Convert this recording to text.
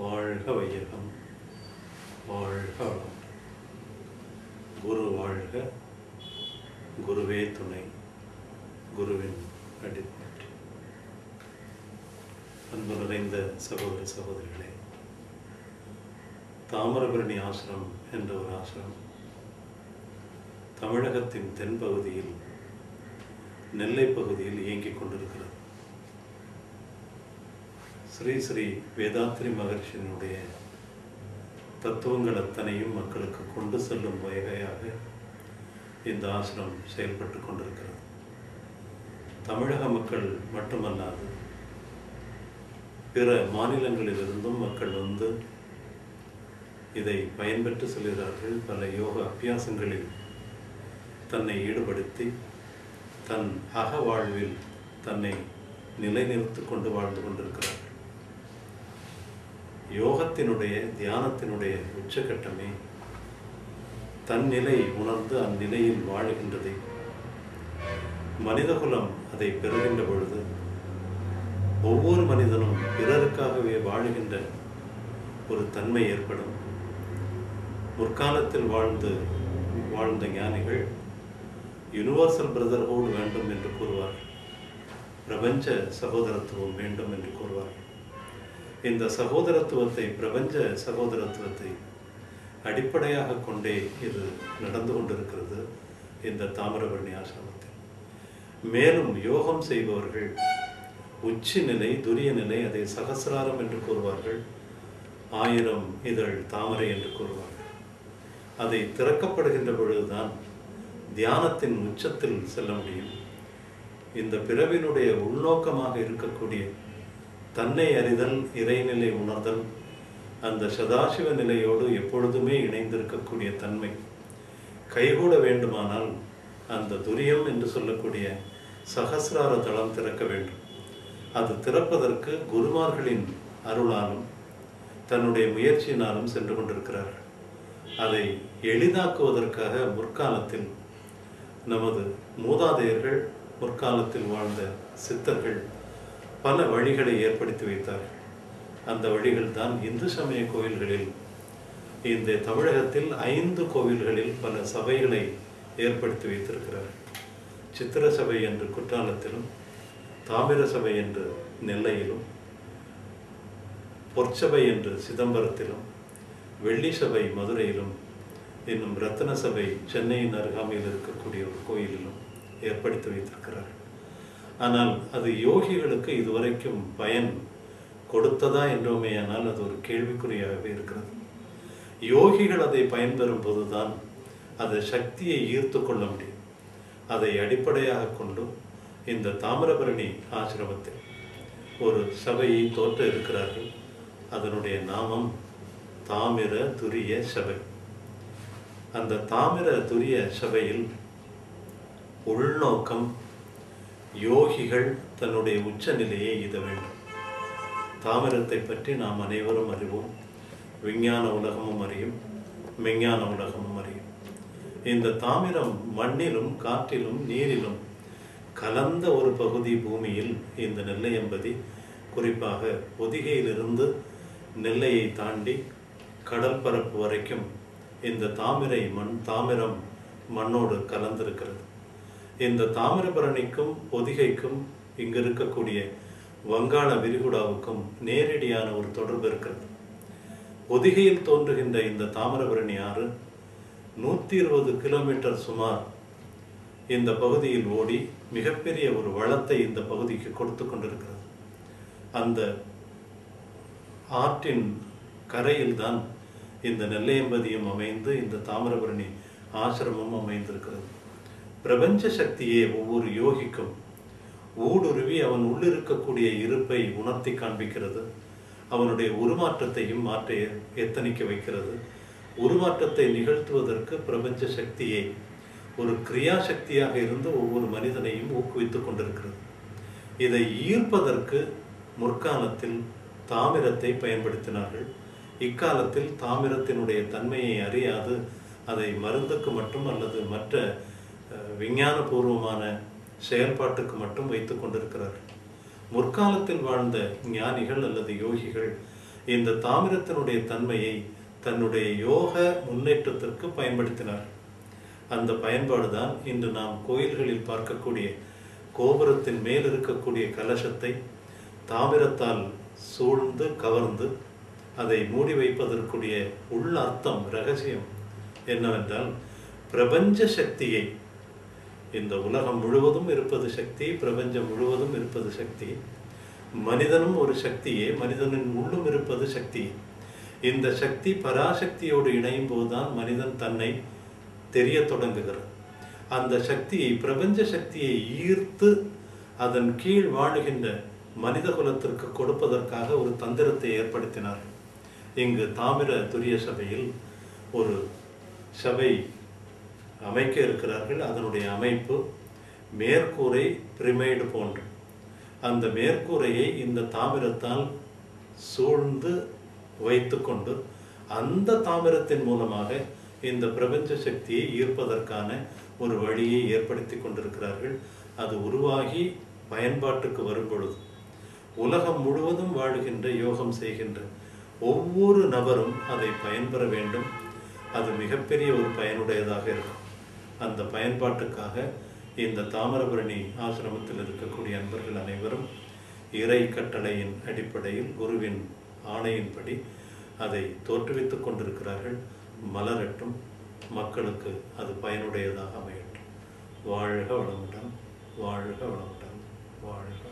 வாழ்க வையகம், வாழ்க வளம். குரு வாழ்க, குருவே துணை, குருவின் அடிப்பற்றி. அன்பு நிறைந்த சகோதர சகோதரிகளே, தாமிரபரணி ஆசிரம் என்ற ஒரு ஆசிரம் தமிழகத்தின் தென்பகுதியில், நெல்லை பகுதியில் இயங்கிக் கொண்டிருக்கிறது. ஸ்ரீ ஸ்ரீ வேதாத்ரி மகர்ஷியினுடைய தத்துவங்கள் அத்தனையும் மக்களுக்கு கொண்டு செல்லும் வகையாக இந்த ஆசிரம் செயல்பட்டு கொண்டிருக்கிறது. தமிழக மக்கள் மட்டுமல்லாது பிற மாநிலங்களிலிருந்தும் மக்கள் வந்து இதை பயன்பெற்று செல்கிறார்கள். பல யோக அபியாசங்களில் தன்னை ஈடுபடுத்தி தன் அக வாழ்வில் தன்னை நிலைநிறுத்தி கொண்டு வாழ்ந்து கொண்டிருக்கிறார்கள். யோகத்தினுடைய, தியானத்தினுடைய உச்சகட்டமே தன் நிலை உணர்ந்து அந்நிலையில் வாழுகின்றதை, மனிதகுலம் அதை பெறுகின்ற பொழுது ஒவ்வொரு மனிதனும் பிறருக்காகவே வாழுகின்ற ஒரு தன்மை ஏற்படும். முற்காலத்தில் வாழ்ந்த ஞானிகள் யுனிவர்சல் பிரதர்ஹுட் வேண்டும் என்று கூறுவார்கள், பிரபஞ்ச சகோதரத்துவம் வேண்டும் என்று கூறுவார்கள். இந்த சகோதரத்துவத்தை, பிரபஞ்ச சகோதரத்துவத்தை அடிப்படையாக கொண்டே இது நடந்து கொண்டிருக்கிறது இந்த தாமிரபரணி ஆசிரமத்தில். மேலும் யோகம் செய்பவர்கள் உச்சி நிலை, துரிய நிலை, அதை சகசிராரம் என்று கூறுவார்கள், 1000 இதழ் தாமரை என்று கூறுவார்கள். அதை திறக்கப்படுகின்ற பொழுதுதான் தியானத்தின் உச்சத்தில் செல்ல முடியும். இந்த பிறவினுடைய உள்நோக்கமாக இருக்கக்கூடிய தன்னை அறிதல், இறைநிலை உணர்தல், அந்த சதாசிவ நிலையோடு எப்பொழுதுமே இணைந்திருக்கக்கூடிய தன்மை கைகூட வேண்டுமானால் அந்த துரியம் என்று சொல்லக்கூடிய சகசிரார தளம் திறக்க வேண்டும். அது திறப்பதற்கு குருமார்களின் அருளாலும் தன்னுடைய முயற்சியினாலும் சென்று கொண்டிருக்கிறார்கள். அதை எளிதாக்குவதற்காக முற்காலத்தில் நமது மூதாதையர்கள், முற்காலத்தில் வாழ்ந்த சித்தர்கள் பல வழிகளை ஏற்படுத்தி வைத்தார்கள். அந்த வழிகள் தான் இந்து சமய கோயில்களில், இந்த தமிழகத்தில் 5 கோவில்களில் பல சபைகளை ஏற்படுத்தி வைத்திருக்கிறார்கள். சித்திர சபை என்று குற்றாலத்திலும், தாமிர சபை என்று நெல்லையிலும், பொற்சபை என்று சிதம்பரத்திலும், வெள்ளி சபை மதுரையிலும், இன்னும் ரத்ன சபை சென்னையின் அருகாமையில் இருக்கக்கூடிய ஒரு கோயிலிலும் ஏற்படுத்தி வைத்திருக்கிறார்கள். ஆனால் அது யோகிகளுக்கு இதுவரைக்கும் பயன் கொடுத்ததா என்றோமேயானால் அது ஒரு கேள்விக்குறியாகவே இருக்கிறது. யோகிகள் அதை பயன்பெறும் போதுதான் அது சக்தியை ஈர்த்து கொள்ள முடியும். அதை அடிப்படையாக கொண்டு இந்த தாமிரபரணி ஆசிரமத்தில் ஒரு சபையை தோற்ற இருக்கிறார்கள். அதனுடைய நாமம் தாமிர துரிய சபை. அந்த தாமிர துரிய சபையில் உள்நோக்கம் யோகிகள் தன்னுடைய உச்ச நிலையை எய்த வேண்டும். தாமிரத்தை பற்றி நாம் அனைவரும் அறிவோம். விஞ்ஞான உலகமும் அறியும், மெஞ்ஞான உலகமும் அறியும். இந்த தாமிரம் மண்ணிலும், காற்றிலும், நீரிலும் கலந்த ஒரு பகுதி பூமியில் இந்த நெல்லையம்பதி, குறிப்பாக பொதிகையிலிருந்து நெல்லையை தாண்டி கடல் பரப்பு வரைக்கும் இந்த தாமிரம் மண்ணோடு கலந்திருக்கிறது. இந்த தாமிரபரணிக்கும் பொதிகைக்கும், இங்கு இருக்கக்கூடிய வங்காள விரிகுடாவுக்கும் நேரடியான ஒரு தொடர்பு இருக்கிறது. பொதிகையில் தோன்றுகின்ற இந்த தாமிரபரணி ஆறு 120 கிலோமீட்டர் சுமார் இந்த பகுதியில் ஓடி மிகப்பெரிய ஒரு வளத்தை இந்த பகுதிக்கு கொடுத்து கொண்டிருக்கிறது. அந்த ஆற்றின் கரையில்தான் இந்த நெல்லையம்பதியும் அமைந்து, இந்த தாமிரபரணி ஆசிரமமும் அமைந்திருக்கிறது. பிரபஞ்ச சக்தியே ஒவ்வொரு யோகிக்கும் ஊடுருவி அவன் உள்ளிருக்கக்கூடிய இருப்பை உணர்த்தி காண்பிக்கிறது. அவனுடைய உருமாற்றத்தையும் மாற்ற எத்தனிக்க வைக்கிறது. உருமாற்றத்தை நிகழ்த்துவதற்கு பிரபஞ்ச சக்தியை ஒரு கிரியா சக்தியாக இருந்து ஒவ்வொரு மனிதனையும் ஊக்குவித்துக் கொண்டிருக்கிறது. இதை ஈர்ப்பதற்கு முற்காலத்தில் தாமிரத்தை பயன்படுத்தினார்கள். இக்காலத்தில் தாமிரத்தினுடைய தன்மையை அறியாது அதை மருந்துக்கு மட்டும் அல்லது மற்ற விஞ்ஞானபூர்வமான செயல்பாட்டுக்கு மட்டும் வைத்துக் கொண்டிருக்கிறார்கள். முற்காலத்தில் வாழ்ந்த ஞானிகள் அல்லது யோகிகள் இந்த தாமிரத்தினுடைய தன்மையை தன்னுடைய யோக முன்னேற்றத்திற்கு பயன்படுத்தினார். அந்த பயன்பாடு தான் இன்று நாம் கோயில்களில் பார்க்கக்கூடிய கோபுரத்தின் மேல் இருக்கக்கூடிய கலசத்தை தாமிரத்தால் சூழ்ந்து கவர்ந்து அதை மூடி வைப்பதற்குரிய உள்ள அர்த்தம், ரகசியம் என்னவென்றால், பிரபஞ்ச சக்தியை, இந்த உலகம் முழுவதும் இருப்பது சக்தி, பிரபஞ்சம் முழுவதும் இருப்பது சக்தி, மனிதனும் ஒரு சக்தியே, மனிதனின் உள்ளும் இருப்பது சக்தி. இந்த சக்தி பராசக்தியோடு இணையும் போதுதான் மனிதன் தன்னை தெரிய தொடங்குகிறார். அந்த சக்தியை, பிரபஞ்ச சக்தியை ஈர்த்து அதன் கீழ் வாழுகின்ற மனித குலத்திற்கு கொடுப்பதற்காக ஒரு தந்திரத்தை ஏற்படுத்தினார். இங்கு தாமிர துரிய சபையில் ஒரு சபை அமைக்க இருக்கிறார்கள். அதனுடைய அமைப்பு மேற்கூரை பிரமிடு போன்று. அந்த மேற்கூரையை இந்த தாமிரத்தால் சூழ்ந்து வைத்து கொண்டு அந்த தாமிரத்தின் மூலமாக இந்த பிரபஞ்ச சக்தியை ஈர்ப்பதற்கான ஒரு வழியை ஏற்படுத்தி கொண்டிருக்கிறார்கள். அது உருவாகி பயன்பாட்டுக்கு வரும் பொழுது உலகம் முழுவதும் வாழுகின்ற, யோகம் செய்கின்ற ஒவ்வொரு நபரும் அதை பயன்பெற வேண்டும். அது மிகப்பெரிய ஒரு பயனுடையதாக இருக்கும். அந்த பயன்பாட்டுக்காக இந்த தாமிரபரணி ஆசிரமத்தில் இருக்கக்கூடிய அன்பர்கள் அனைவரும் இறை கட்டளையின் அடிப்படையில், குருவின் ஆணையின்படி அதை தோற்றுவித்துக் கொண்டிருக்கிறார்கள். மலரட்டும், மக்களுக்கு அது பயனுடையதாக அமையட்டும். வாழ்க வளமுடன், வாழ்க வளமுடன், வாழ்க.